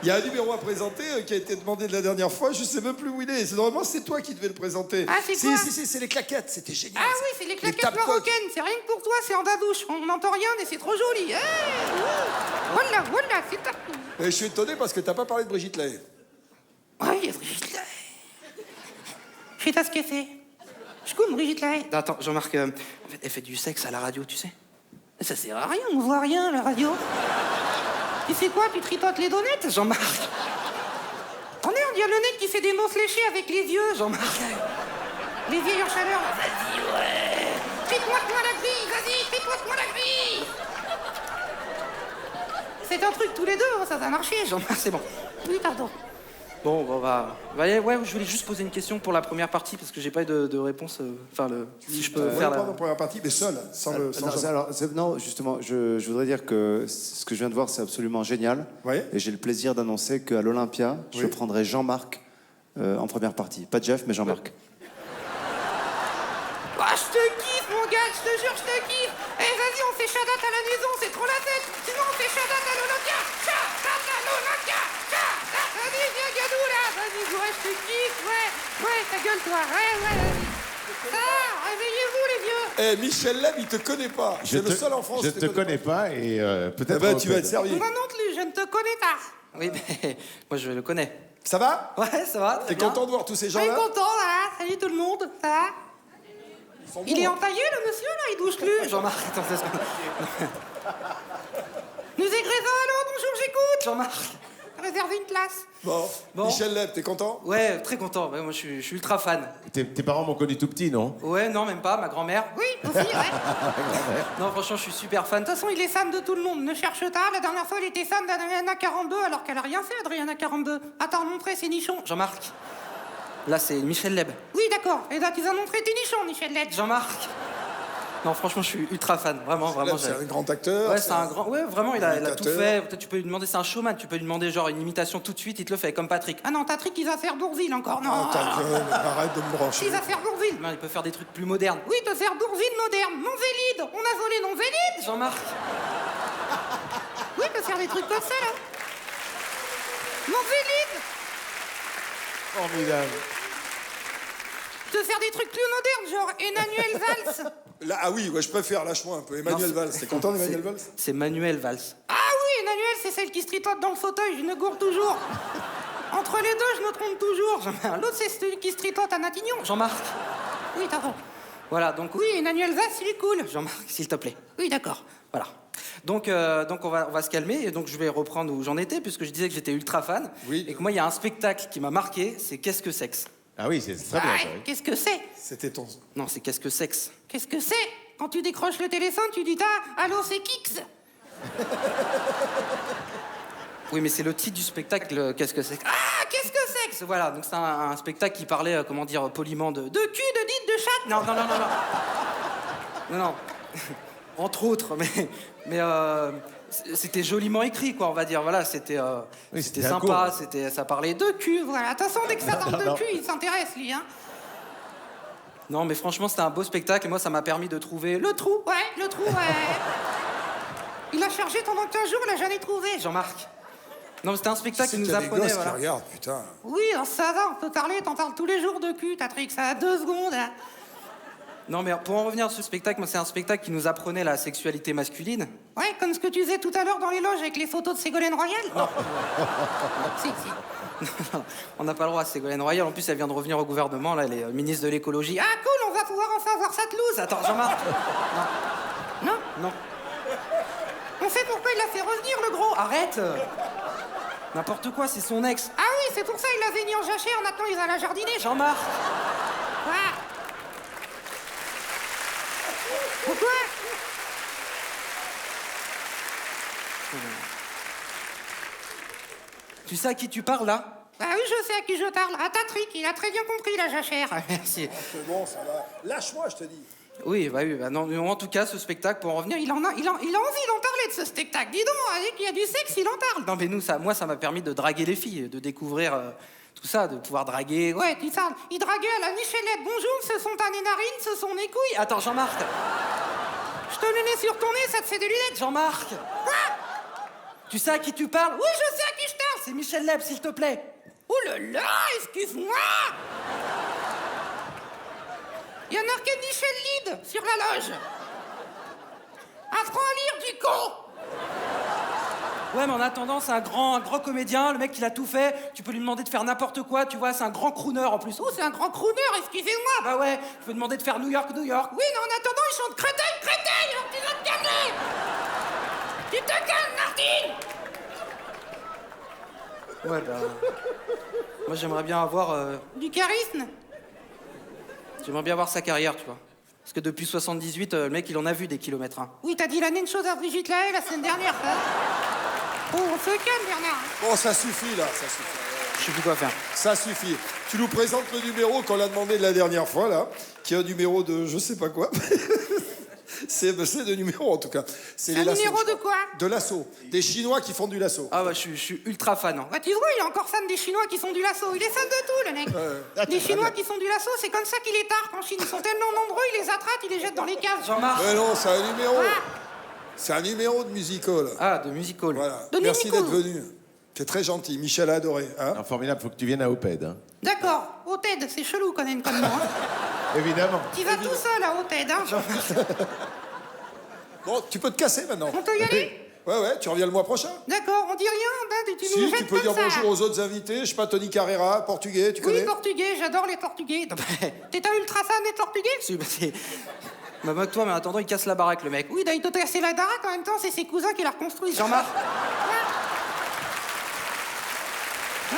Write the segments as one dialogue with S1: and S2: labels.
S1: Il y a un numéro à présenter qui a été demandé de la dernière fois, je sais même plus où il est. Normalement, c'est toi qui devais le présenter.
S2: Ah, c'est quoi?
S1: Si, c'est les claquettes, c'était génial.
S2: Ah oui, c'est les claquettes marocaines. C'est rien que pour toi, c'est en dadouche. On n'entend rien, mais c'est trop joli. Hey, voilà, voilà, c'est ta...
S1: Je suis étonné parce que t'as pas parlé de Brigitte Lahaie.
S2: Oui, Brigitte Lahaie. Je sais pas ce qu'elle fait. Je connais Brigitte Lahaie.
S3: Attends, Jean-Marc, en fait, elle fait du sexe à la radio, tu sais.
S2: Ça sert à rien, on voit rien à la radio. Tu sais quoi, tu tripotes les donettes,
S3: Jean-Marc.
S2: On dirait le nez qui fait des mots fléchés avec les yeux, Jean-Marc. Les vieilles en chaleur, là. Vas-y, ouais. Tripote-moi la grille, vas-y, tripote-moi la grille. C'est un truc tous les deux, ça va marcher,
S3: Jean-Marc, c'est bon.
S2: Oui, pardon.
S3: Bon, on va aller. Ouais, je voulais juste poser une question pour la première partie parce que j'ai pas eu de réponse. Si je peux faire
S1: la première partie, mais seul, sans
S4: non, justement, je voudrais dire que ce que je viens de voir, c'est absolument génial.
S1: Oui.
S4: Et j'ai le plaisir d'annoncer qu'à l'Olympia, je prendrai Jean-Marc en première partie. Pas Jeff, mais Jean-Marc.
S2: Ah, je te kiffe, mon gars, je te jure, je te kiffe. Eh, vas-y, on fait Shadat à la maison, c'est trop la fête. Sinon, on fait Shadat à l'Olympia. Shadat à l'Olympia. Shadat. Vas-y, viens, Gadou, là. Vas-y, ouais, je te kiffe, ouais. Ouais, ta gueule, toi. Ouais, vas-y. Ah, réveillez-vous, les vieux.
S1: Michel Leb, il te connaît pas. C'est le seul en France.
S5: Je te connais pas et peut-être...
S1: Eh ben, tu vas être servi.
S2: Moi non plus, je ne te connais pas.
S3: Oui, mais moi je le connais.
S1: Ça va?
S3: Ouais, ça va.
S1: T'es content de voir tous ces
S2: Je suis
S1: gens-là?
S2: content, là. Salut tout le monde, ça va? Il est entaillé, le monsieur, là, il bouge plus.
S3: Jean-Marc, attends,
S2: Nous égrésons, allô, bonjour, j'écoute.
S3: Jean-Marc.
S2: Réservez une place.
S1: Bon. Michel Leb, t'es content?
S3: Ouais, très content. Ouais, moi je suis ultra fan.
S5: Tes parents m'ont connu tout petit, non?
S3: Ouais, non, même pas. Ma grand-mère.
S2: Oui, aussi, ouais.
S3: Non, franchement, je suis super fan.
S2: De toute façon, il est fan de tout le monde. Ne cherche pas. La dernière fois, il était fan d'Adriana 42, alors qu'elle a rien fait, Adriana 42. Attends, montrez ses nichons.
S3: Jean-Marc. Là, c'est Michel Leb.
S2: Oui, d'accord. Et là, tu vas montrer tes nichons, Michel Leb.
S3: Jean-Marc. Non, franchement, je suis ultra fan. Vraiment.
S1: C'est un grand acteur.
S3: Ouais, c'est un grand. Ouais, vraiment, il a tout
S1: imitateur.
S3: fait. Peut-être tu peux lui demander, c'est un showman. Tu peux lui demander genre une imitation tout de suite, il te le fait, comme Patrick.
S2: Ah non, Patrick, il va faire Bourville encore. Non.
S1: Oh, ta gueule, arrête de me brancher.
S2: Il va faire Bourville.
S3: Non, il peut faire des trucs plus modernes.
S2: Oui, te faire Bourville moderne. Mon Vélide. On a volé mon Vélide.
S3: Jean-Marc.
S2: Oui, te faire des trucs comme ça, là. Mon Vélide.
S5: Formidable.
S2: Te faire des trucs plus modernes, genre Emmanuel Valls.
S1: Là, ah oui, ouais, je préfère, lâche-moi un peu. Emmanuel
S3: Non,
S1: Valls, t'es content d'Emmanuel Valls?
S3: C'est Manuel Valls.
S2: Ah oui, Emmanuel, c'est celle qui se tripote dans le fauteuil, je me gourde toujours. Entre les deux, je me trompe toujours. L'autre, c'est celui qui se tripote à Matignon.
S3: Jean-Marc.
S2: Oui, t'as raison.
S3: Voilà, donc.
S2: Oui, Emmanuel Valls, il est cool.
S3: Jean-Marc, s'il te plaît.
S2: Oui, d'accord.
S3: Voilà. Donc on va se calmer et donc je vais reprendre où j'en étais puisque je disais que j'étais ultra fan.
S1: Oui.
S3: Et que moi, il y a un spectacle qui m'a marqué, c'est Qu'est-ce que sexe?
S5: Ah oui, c'est très bien.
S2: Ah,
S5: ça, oui.
S2: qu'est-ce que c'est?
S1: C'était ton...
S3: Non, c'est Qu'est-ce que sexe?
S2: Qu'est-ce que c'est? Quand tu décroches le téléphone, tu dis allô, c'est Kix.
S3: Oui, mais c'est le titre du spectacle, Qu'est-ce que c'est?
S2: Ah, qu'est-ce que c'est que...
S3: Voilà, donc c'est un spectacle qui parlait, comment dire, poliment de cul, de dite, de chatte. Non. Non. Entre autres, mais c'était joliment écrit, quoi, on va dire. Voilà, c'était
S5: Oui,
S3: c'était
S5: c'était un
S3: sympa,
S5: cours.
S3: ça parlait de cul.
S2: Voilà, de toute façon, dès que ça parle de cul, il s'intéresse, lui, hein.
S3: Non, mais franchement, c'était un beau spectacle et moi, ça m'a permis de trouver le trou.
S2: Ouais, le trou, ouais. Il a cherché pendant 15 jours, il l'a jamais trouvé.
S3: Jean-Marc. Non, mais c'était un spectacle qui
S1: C'est
S3: nous
S1: qu'il y a des
S3: apprenait,
S1: gosses
S3: voilà.
S1: qui regardent, putain.
S2: Oui, alors ça va, on peut parler, t'en parles tous les jours de cul, Patrick, ça a 2 secondes, hein.
S3: Non, mais pour en revenir à ce spectacle, moi, c'est un spectacle qui nous apprenait la sexualité masculine.
S2: Ouais, comme ce que tu faisais tout à l'heure dans les loges avec les photos de Ségolène Royal. Non. Si.
S3: On n'a pas le droit à Ségolène Royal. En plus, elle vient de revenir au gouvernement, là, elle est ministre de l'écologie.
S2: Ah cool, on va pouvoir enfin voir sa loose.
S3: Attends, Jean-Marc. Non.
S2: On sait pourquoi il l'a fait revenir, le gros.
S3: Arrête. N'importe quoi, c'est son ex.
S2: Ah oui, c'est pour ça il l'avait mis en jachère, maintenant il va la jardiner.
S3: Jean-Marc.
S2: Quoi? Pourquoi?
S3: Tu sais à qui tu parles, là?
S2: Ah oui, je sais à qui je parle. À Patrick, il a très bien compris la jachère.
S3: Ah, merci.
S1: C'est bon, ça va. Lâche-moi, je te dis.
S3: Oui, non, mais en tout cas, ce spectacle, pour en revenir,
S2: Il a envie d'en parler de ce spectacle. Dis donc, avec qu'il y a du sexe, il en parle.
S3: Non, mais moi, ça m'a permis de draguer les filles, de découvrir tout ça, de pouvoir draguer.
S2: Ouais, tu sais, il draguait à la Michelette. Bonjour, ce sont ta narines, ce sont mes couilles.
S3: Attends, Jean-Marc.
S2: Je te le nez sur ton nez, ça te fait des lunettes.
S3: Jean-Marc.
S2: Quoi?
S3: Tu sais à qui tu parles?
S2: Oui, je sais à qui je parle.
S3: C'est Michel Leb, s'il te plaît.
S2: Ouh là là, excuse-moi. Il y a marqué Michel Lid sur la loge. Apprends à lire, du con.
S3: Ouais, mais en attendant, c'est un grand comédien. Le mec, il a tout fait. Tu peux lui demander de faire n'importe quoi, tu vois. C'est un grand crooner en plus.
S2: Oh, c'est un grand crooner, excusez-moi.
S3: Bah ouais, tu peux demander de faire New York, New York.
S2: Oui, mais en attendant, il chante Créteil, alors tu dois te calmer. Tu te calmes, Martine.
S3: Ouais, bah. Moi, j'aimerais bien avoir.
S2: Du charisme.
S3: J'aimerais bien voir sa carrière, tu vois. Parce que depuis 78, le mec, il en a vu des kilomètres. Hein.
S2: Oui, t'as dit la même chose à Brigitte Lahaie la semaine dernière, ça. Oh, on se calme, Bernard.
S1: Bon, ça suffit, là, ça suffit.
S3: Je sais plus quoi faire.
S1: Ça suffit. Tu nous présentes le numéro qu'on a demandé la dernière fois, là, qui est un numéro de je sais pas quoi. C'est de numéro, en tout cas. C'est
S2: Un
S1: les lassos,
S2: numéro
S1: je
S2: de
S1: crois.
S2: quoi?
S1: De lasso. Des Chinois qui font du lasso.
S3: Ah ouais, je suis ultra fan. Hein.
S2: Bah, tu vois, il est encore fan des Chinois qui font du lasso. Il est fan de tout, le mec. Les Chinois qui font du lasso, c'est comme ça qu'il est tard en Chine. Ils sont tellement nombreux, ils les attrapent, ils les jettent dans les caves.
S3: Jean-Marc.
S1: Mais non, c'est un numéro.
S2: Ah.
S1: C'est un numéro de musical.
S3: Ah, de musical.
S1: Voilà.
S2: De
S1: Merci
S2: musical.
S1: d'être venu. C'est très gentil. Michel a adoré. Hein.
S5: Ah, formidable, faut que tu viennes à Oped. Hein.
S2: D'accord. Au TED, c'est chelou quand même comme nom. Hein.
S5: Évidemment.
S2: Tu vas tout seul à au TED, hein.
S1: Bon, tu peux te casser maintenant.
S2: On peut y aller?
S1: Ouais, tu reviens le mois prochain.
S2: D'accord, on dit rien, hein, tu nous
S1: Si,
S2: jettes
S1: tu peux
S2: comme
S1: dire
S2: ça.
S1: bonjour aux autres invités. Je sais pas, Tony Carrera, portugais, tu
S2: Oui,
S1: connais?
S2: portugais, j'adore les portugais. T'es un ultra fan des portugais?
S3: Si, bah, c'est. Bah, moque-toi, mais en attendant, il casse la baraque, le mec.
S2: Oui, il doit casser la baraque, en même temps, c'est ses cousins qui la reconstruisent.
S3: Jean-Marc.
S2: Hein?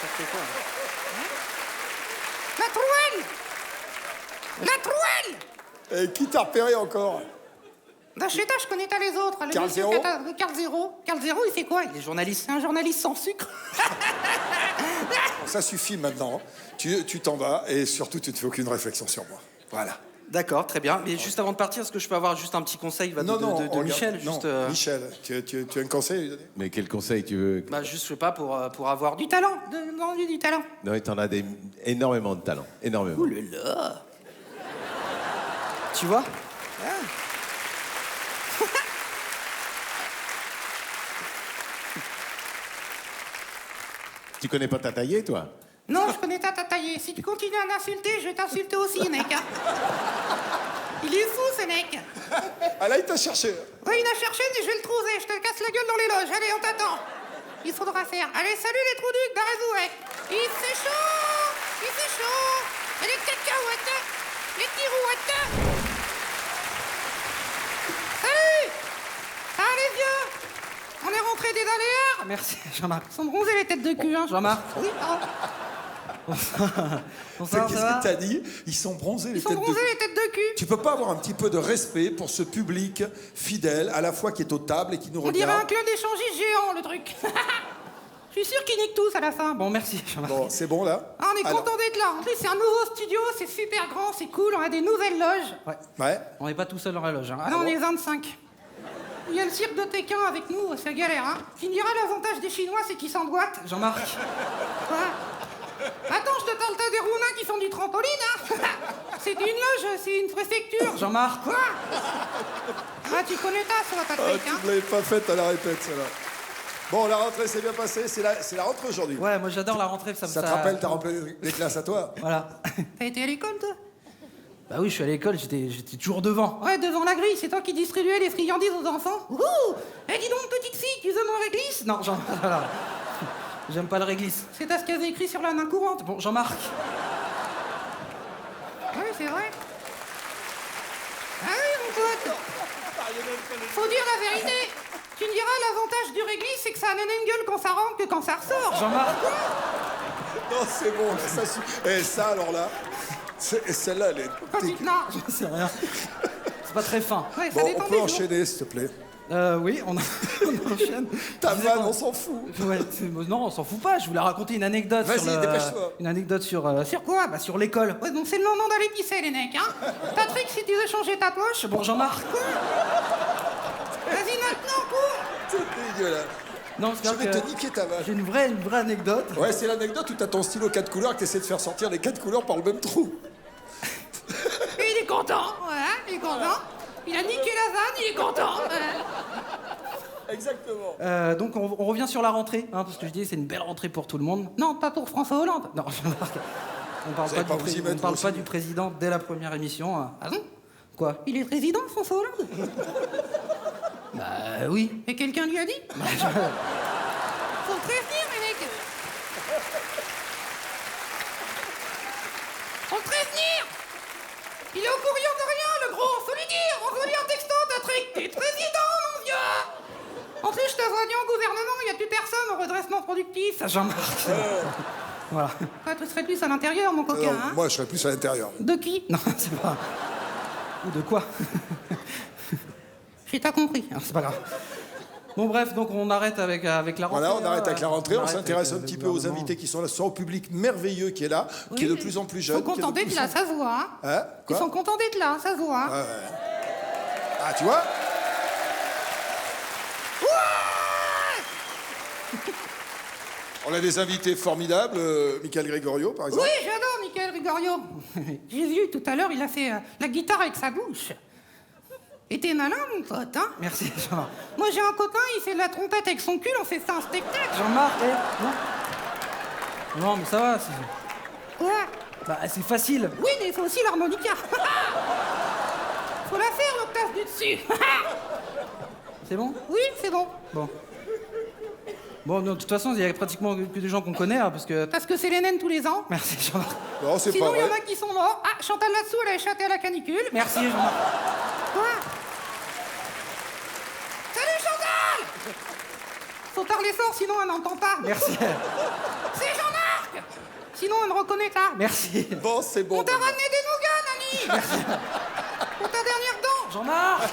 S3: Ça fait quoi, hein
S2: La trouelle! La trouelle!
S1: Et qui t'a repéré encore?
S2: Bah, je sais pas, je connais pas les autres.
S1: Carl Zéro?
S2: Carl Zéro. Carl Zéro, il fait quoi?
S3: Il est journaliste.
S2: C'est un journaliste sans sucre.
S1: Bon, ça suffit maintenant. Tu t'en vas et surtout, tu ne fais aucune réflexion sur moi. Voilà.
S3: D'accord, très bien. Mais juste avant de partir, est-ce que je peux avoir juste un petit conseil de
S1: regarde,
S3: Michel
S1: non,
S3: juste,
S1: Michel, tu as un conseil à lui donner?
S5: Mais quel conseil tu veux?
S3: Bah, juste, je sais pas, pour avoir
S2: Du talent. Du talent.
S5: Non, t'en as énormément de talent. Énormément.
S3: Ouh là là. Tu vois?
S5: Tu connais pas Tataillé, toi?
S2: Non, je connais ta taillée. Si tu continues à m'insulter, je vais t'insulter aussi, mec. Hein. Il est fou, ce mec.
S1: Ah là, il t'a cherché.
S2: Oui, il a cherché, mais je vais le trouver. Je te casse la gueule dans les loges. Allez, on t'attend. Il faudra faire. Allez, salut les trous ducs d'Arezou, ouais. Il fait chaud. Il fait chaud. Et les cacahuètes. Les tirouettes. Salut. Ça va, les vieux? On est rentrés des aléas.
S3: Merci, Jean-Marc.
S2: Ils sont bronzés, les têtes de cul, hein.
S3: Jean-Marc.
S2: Oui, pardon.
S3: Bonsoir,
S1: Qu'est-ce
S3: ça va?
S1: que t'as dit? Ils sont bronzés, les
S2: Ils sont
S1: têtes de
S2: bronzés,
S1: cul.
S2: les têtes de cul.
S1: Tu peux pas avoir un petit peu de respect pour ce public fidèle, à la fois qui est aux tables et qui nous
S2: On dirait un
S1: regarde?
S2: club d'échangistes géant, le truc. Je suis sûr qu'ils niquent tous à la fin.
S3: Bon, merci, Jean-Marc.
S1: Bon, c'est bon là?
S2: Ah, on est
S1: Alors,
S2: content d'être là. En plus, c'est un nouveau studio, c'est super grand, c'est cool, on a des nouvelles loges.
S1: Ouais.
S3: On n'est pas tout seul dans la loge. Hein.
S2: Ah non, on est 25. Il y a le cirque de Pékin avec nous, c'est galère, hein. Tu me diras, l'avantage des Chinois, c'est qu'ils s'emboîtent.
S3: Jean-Marc.
S2: Quoi? Attends, je te parle pas des Roumains qui font du trampoline, hein. C'est une loge, c'est une préfecture.
S3: Jean-Marc.
S2: Quoi? Ah, tu connais pas, ça,
S1: Ah,
S2: Patrick,
S1: tu
S2: hein.
S1: ne l'avais pas faite à la répète, celle-là. Bon, la rentrée s'est bien passée. C'est la rentrée aujourd'hui.
S3: Ouais, moi j'adore la rentrée. Ça
S1: Ça te rappelle, t'as rempli les classes à toi?
S3: Voilà.
S2: T'as été à l'école, toi?
S3: Bah oui, je suis à l'école, j'étais toujours devant.
S2: Ouais, devant la grille, c'est toi qui distribuais les friandises aux enfants? Ouh! Eh, dis donc, petite fille, tu veux mon réglisse?
S3: Non, Jean. Voilà. J'aime pas le réglisse.
S2: C'est à ce qu'il y avait écrit sur la main courante.
S3: Bon, Jean-Marc.
S2: Oui, c'est vrai. Ah oui, mon pote. Faut dire la vérité. Tu me diras, l'avantage du réglisse, c'est que ça a même une gueule quand ça rentre que quand ça ressort.
S3: Jean-Marc.
S1: Non, c'est bon. Ça Et ça, alors là, celle-là, elle est...
S2: Non.
S3: Je sais rien. C'est pas très fin.
S2: Ouais, ça
S1: Bon,
S2: dépend
S1: on
S2: des
S1: peut
S2: jours.
S1: enchaîner, s'il te plaît.
S3: Oui, on enchaîne.
S1: Ta
S3: Je disais
S1: vanne,
S3: qu'on-
S1: on s'en fout.
S3: Ouais, non, on s'en fout pas. Je voulais raconter une anecdote
S1: Vas-y,
S3: sur le...
S1: dépêche-toi.
S3: Une anecdote sur quoi? Bah sur l'école.
S2: Ouais, donc c'est le moment d'aller pisser, les mecs, hein. Patrick, si tu veux changer ta poche,
S3: Bon, Jean-Marc.
S2: vas-y maintenant, cours.
S1: C'est dégueulasse.
S3: Non,
S1: Je
S3: c'est
S1: vais
S3: que
S1: te niquer ta vache.
S3: j'ai une vraie anecdote.
S1: Ouais, c'est l'anecdote où t'as ton stylo 4 couleurs et que t'essaies de faire sortir les 4 couleurs par le même trou.
S2: Et il est content, voilà, il est content. Il a niqué la vanne, il est content.
S1: Exactement.
S3: Donc on revient sur la rentrée, hein, parce que je dis c'est une belle rentrée pour tout le monde. Non, pas pour François Hollande. Non, on parle
S1: Vous allez
S3: pas,
S1: pas vous y
S3: on
S1: mettre,
S3: parle
S1: vous
S3: pas
S1: aussi.
S3: du président dès la première émission. Hein. Ah bon? Quoi? Il est président, François Hollande? Bah oui. Et quelqu'un lui a dit? Faut prévenir, les mecs. Faut prévenir. Il est au courant de rien, le gros. Faut lui dire. On veut lui un texto, t'as truc. T'es président, mon vieux. En plus, je te vois dit au gouvernement, il n'y a plus personne au redressement productif. Ça, Jean-Marc. Voilà. Toi, tu serais plus à l'intérieur, mon coquin, hein?
S1: Moi, je serais plus à l'intérieur.
S3: De qui? Non, c'est pas... Ou de quoi? J'ai pas compris. Alors, c'est pas grave. Bon, bref, donc on arrête avec la rentrée.
S1: Voilà, on arrête avec la rentrée, on
S3: arrête
S1: s'intéresse un
S3: avec
S1: petit
S3: le
S1: peu aux
S3: gouvernement.
S1: invités qui sont là, ce soir, au public merveilleux qui est là, qui est de plus en plus jeune.
S3: Ils sont contents d'être là, ça se voit. Hein.
S1: Hein?
S3: Ils
S1: Quoi?
S3: sont contents d'être là, ça se voit. Hein.
S1: Ah, tu vois? On a des invités formidables, Michael Gregorio, par exemple.
S2: Oui, j'adore Michael Rigorio. J'ai vu tout à l'heure, il a fait la guitare avec sa bouche. Et t'es malin, mon pote, hein?
S3: Merci, Jean-Marc.
S2: Moi, j'ai un copain, il fait de la trompette avec son cul, on fait ça un spectacle.
S3: Jean-Marc, non. Non, mais ça va, c'est...
S2: Quoi?
S3: Bah, c'est facile.
S2: Oui, mais il faut aussi l'harmonica. Faut la faire, l'octave du dessus.
S3: C'est bon?
S2: Oui, c'est bon.
S3: Bon. Bon, non, de toute façon, il y a pratiquement que des gens qu'on connaît, hein, parce que...
S2: Parce que c'est les naines tous les ans.
S3: Merci, Jean-Marc.
S1: Non, c'est pas
S2: Sinon, il y
S1: vrai.
S2: en a qui sont morts. Ah, Chantal là-dessous, elle a échappé à la canicule.
S3: Merci, Jean-Marc.
S2: Quoi? Salut, Chantal! Faut parler fort, sinon elle n'entend pas.
S3: Merci.
S2: C'est Jean-Marc! Sinon, elle ne reconnaît pas.
S3: Merci.
S1: Bon, c'est bon.
S2: On t'a ramené des nougats, Nani! Pour ta dernière dent.
S3: Jean-Marc!